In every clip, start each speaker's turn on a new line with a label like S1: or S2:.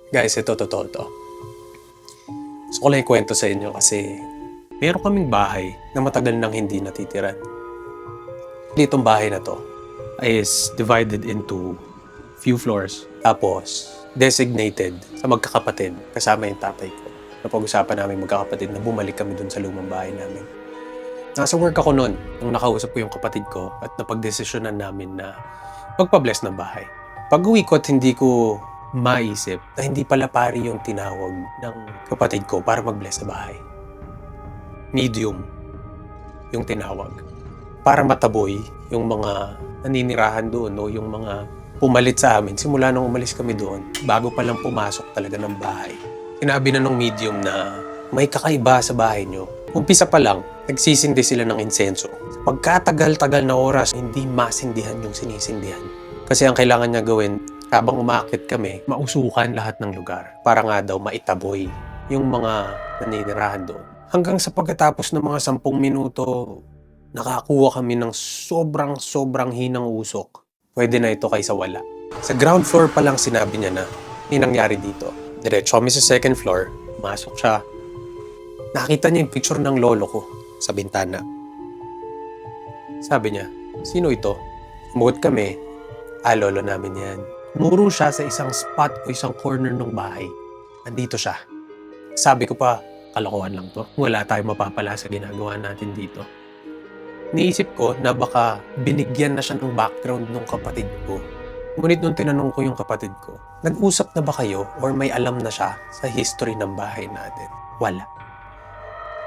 S1: Guys, ito totoo to. Gusto ko lang ikwento sa inyo kasi meron kaming bahay na matagal nang hindi natitiran. Itong bahay na to is divided into few floors. Tapos, designated sa magkakapatid kasama yung tatay ko. Napag-usapan namin magkakapatid na bumalik kami dun sa lumang bahay namin. Nasa work ako noon nung nakausap ko yung kapatid ko at napagdesisyonan namin na magpa-bless ng bahay. Pag-uwi ko at hindi ko maisip na hindi pala pari yung tinawag ng kapatid ko para mag-bless sa bahay. Medium yung tinawag. Para mataboy yung mga naninirahan doon o yung mga pumalit sa amin simula nung umalis kami doon bago pa lang pumasok talaga ng bahay. Sinabi na nung medium na may kakaiba sa bahay nyo. Umpisa pa lang, nagsisindi sila ng insenso. Pagkatagal-tagal na oras, hindi masindihan yung sinisindihan. Kasi ang kailangan niya gawin, habang umaakit kami, mausukan lahat ng lugar para nga daw maitaboy yung mga naninirahan doon. Hanggang sa pagkatapos ng mga 10 minuto, nakakuha kami ng sobrang hinang usok. Pwede na ito kaysa wala. Sa ground floor pa lang sinabi niya na may nangyari dito. Diretso kami sa second floor, masok siya. Nakita niya yung picture ng lolo ko sa bintana. Sabi niya, sino ito? Umuot kami, lolo namin yan. Muro siya sa isang spot o isang corner ng bahay. Andito siya. Sabi ko pa, kalokohan lang to. Wala tayong mapapala sa ginagawa natin dito. Niisip ko na baka binigyan na siya ng background ng kapatid ko. Ngunit nung tinanong ko yung kapatid ko, nag-usap na ba kayo or may alam na siya sa history ng bahay natin? Wala.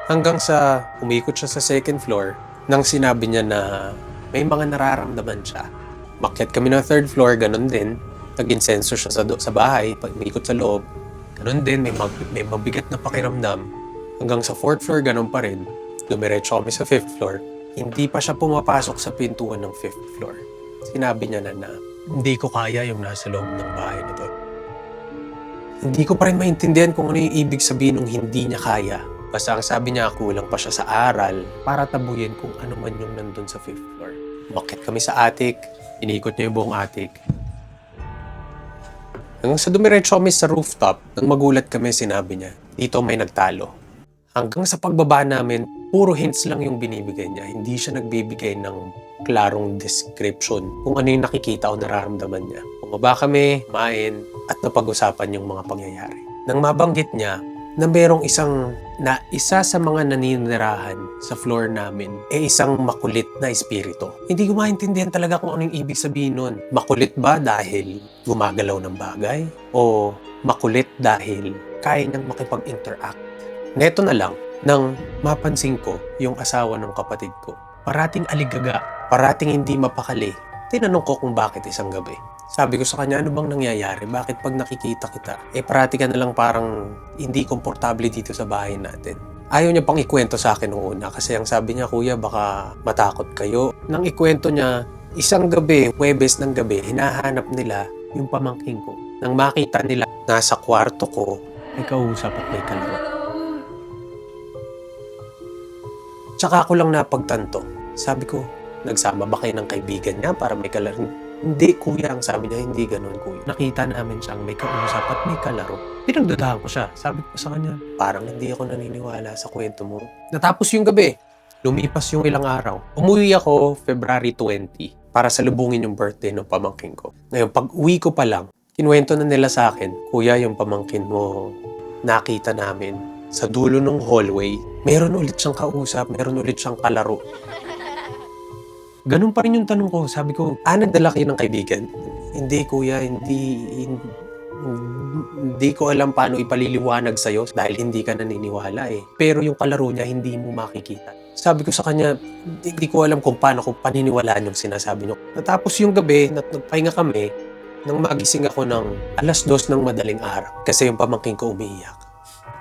S1: Hanggang sa umikot siya sa second floor, nang sinabi niya na may mga nararamdaman siya. Makyat kami ng third floor, ganun din. Nag-insenso siya sa bahay, pag umikot sa loob. Ganun din, may mabigat na pakiramdam. Hanggang sa fourth floor, ganun pa rin. Dumiretso kami sa fifth floor. Hindi pa siya pumapasok sa pintuan ng fifth floor. Sinabi niya na hindi ko kaya yung nasa loob ng bahay na to. Hindi ko pa rin maintindihan kung ano yung ibig sabihin ng hindi niya kaya. Basta ang sabi niya, kulang pa siya sa aral para tabuyin kung ano man yung nandun sa fifth floor. Umakyat kami sa attic, inikot niya yung buong attic. Hanggang sa dumiretso kami sa rooftop, nang magulat kami, sinabi niya, dito may nagtalo. Hanggang sa pagbaba namin, puro hints lang yung binibigay niya. Hindi siya nagbibigay ng klarong description kung ano yung nakikita o nararamdaman niya. Bumaba kami, kumain, at napag-usapan yung mga pangyayari. Nang mabanggit niya na merong isa sa mga naninirahan sa floor namin isang makulit na espiritu. Hindi ko maintindihan talaga kung ano yung ibig sabihin nun. Makulit ba dahil gumagalaw ng bagay? O makulit dahil kaya niyang makipag-interact? Neto na lang, nang mapansin ko yung asawa ng kapatid ko, parating aligaga, parating hindi mapakali. Tinanong ko kung bakit isang gabi. Sabi ko sa kanya, ano bang nangyayari? Bakit pag nakikita kita, parati ka na lang parang hindi komportable dito sa bahay natin. Ayaw niya pang ikwento sa akin noong una kasi ang sabi niya, kuya, baka matakot kayo. Nang ikwento niya, isang gabi, Huwebes ng gabi, hinahanap nila yung pamangking ko. Nang makita nila, nasa kwarto ko, may kausap at may kalaro. Tsaka ako lang napagtanto. Sabi ko, nagsama ba kayo ng kaibigan niya para may kalaro? Hindi, kuya. Ang sabi niya, hindi ganun, kuya. Nakita namin siyang may kausap at may kalaro. Pinagdudahan ko siya. Sabi ko sa kanya, parang hindi ako naniniwala sa kwento mo. Natapos yung gabi. Lumipas yung ilang araw. Umuwi ako February 20 para salubungin yung birthday ng pamangkin ko. Ngayon, pag uwi ko pa lang, kinuwento na nila sa akin, kuya, yung pamangkin mo, nakita namin sa dulo ng hallway, meron ulit siyang kausap, meron ulit siyang kalaro. Ganun pa rin yung tanong ko. Sabi ko, nagdala kayo ng kaibigan? Hindi, kuya, hindi ko alam paano ipaliliwanag sa'yo dahil hindi ka naniniwala eh. Pero yung kalaro niya, hindi mo makikita. Sabi ko sa kanya, hindi ko alam kung paano ko paniniwalaan yung sinasabi niyo. Natapos yung gabi, nagpahinga kami, nang magising ako ng 2:00 ng madaling araw kasi yung pamangkin ko umiiyak.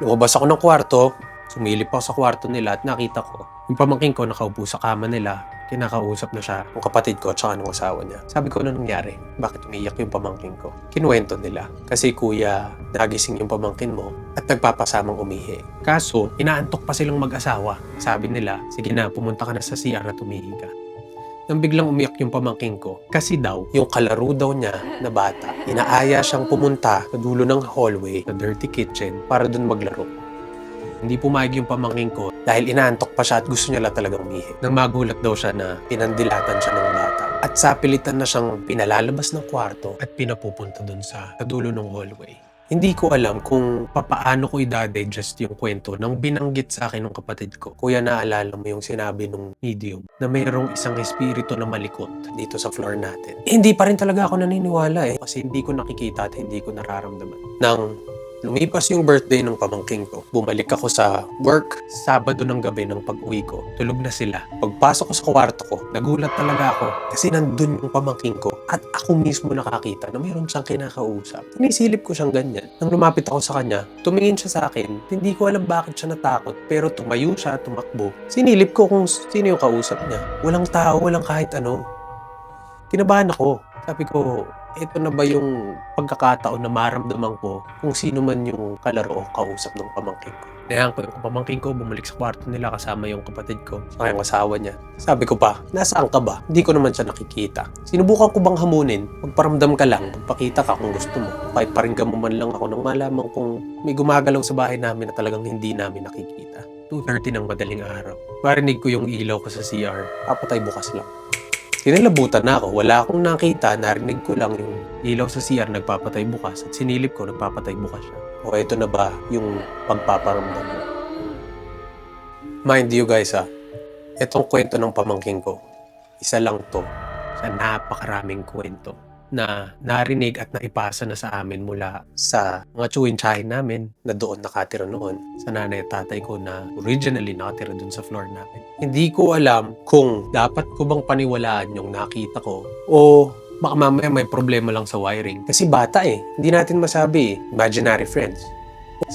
S1: Lumabas ako ng kwarto, sumilip ako sa kwarto nila at nakita ko yung pamangkin ko nakaupo sa kama nila. Kinakausap na siya ng kapatid ko at saka ng asawa niya. Sabi ko, ano nangyari? Bakit umiiyak yung pamangkin ko? Kinuwento nila. Kasi kuya, nagising yung pamangkin mo at nagpapasamang umihi. Kaso, inaantok pa silang mag-asawa. Sabi nila, sige na, pumunta ka na sa CR at umihi ka. nang biglang umiyak yung pamangking ko. Kasi daw, yung kalaro daw niya na bata, inaaya siyang pumunta sa dulo ng hallway, sa dirty kitchen, para dun maglaro. Hindi pumayag yung pamangking ko dahil inaantok pa siya at gusto niya lang talagang umihi. Nang magulat daw siya na pinandilatan siya ng bata. At sapilitan na siyang pinalalabas ng kwarto at pinapupunta dun sa dulo ng hallway. Hindi ko alam kung papaano ko i-digest yung kwento nang binanggit sa akin ng kapatid ko. Kuya, naalala mo yung sinabi nung medium na mayroong isang espiritu na malikot dito sa floor natin. Hindi pa rin talaga ako naniniwala kasi hindi ko nakikita at hindi ko nararamdaman. Nang lumipas yung birthday ng pamangking ko, bumalik ako sa work, Sabado ng gabi ng pag-uwi ko. Tulog na sila. Pagpasok ko sa kwarto ko, nagulat talaga ako kasi nandun yung pamangking ko at ako mismo nakakita na mayroon siyang kinakausap. Tinisilip ko siyang ganyan. Nang lumapit ako sa kanya, tumingin siya sa akin. Hindi ko alam bakit siya natakot pero tumayo siya, tumakbo. Sinilip ko kung sino yung kausap niya. Walang tao, walang kahit ano. Kinabahan ako. Sabi ko, ito na ba yung pagkakataon na maramdaman ko kung sino man yung kalaro o kausap ng pamangking ko. Nayan ko yung pamangking ko, bumalik sa kwarto nila kasama yung kapatid ko, sa kanyang asawa niya. Sabi ko pa, nasaan ka ba? Hindi ko naman siya nakikita. Sinubukan ko bang hamunin? Magparamdam ka lang, magpakita ka kung gusto mo. Kahit paringgan mo man lang ako nang malaman kung may gumagalaw sa bahay namin na talagang hindi namin nakikita. 2:30 ng madaling araw. Marinig ko yung ilaw ko sa CR. Papatay bukas lang. Sinilabutan na ako. Wala akong nakita. Narinig ko lang yung ilaw sa CR nagpapatay bukas at sinilip ko nagpapatay bukas siya. O ito na ba yung pagpaparamdam mo? Mind you guys itong kwento ng pamangking ko, isa lang to sa napakaraming kwento na narinig at naipasa na sa amin mula sa mga tsuhin-tsahin namin na doon nakatira noon, sa nanay at tatay ko na originally nakatira doon sa floor namin. Hindi ko alam kung dapat ko bang paniwalaan yung nakita ko o baka mamaya may problema lang sa wiring. Kasi bata hindi natin masabi imaginary friends.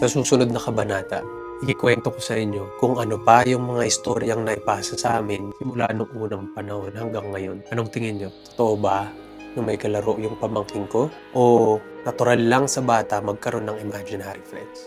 S1: Sa susunod na kabanata, ikikwento ko sa inyo kung ano pa yung mga istoryang naipasa sa amin simula nung unang panahon hanggang ngayon. Anong tingin nyo? Totoo ba na may kalaro yung pamangking ko? O natural lang sa bata magkaroon ng imaginary friends?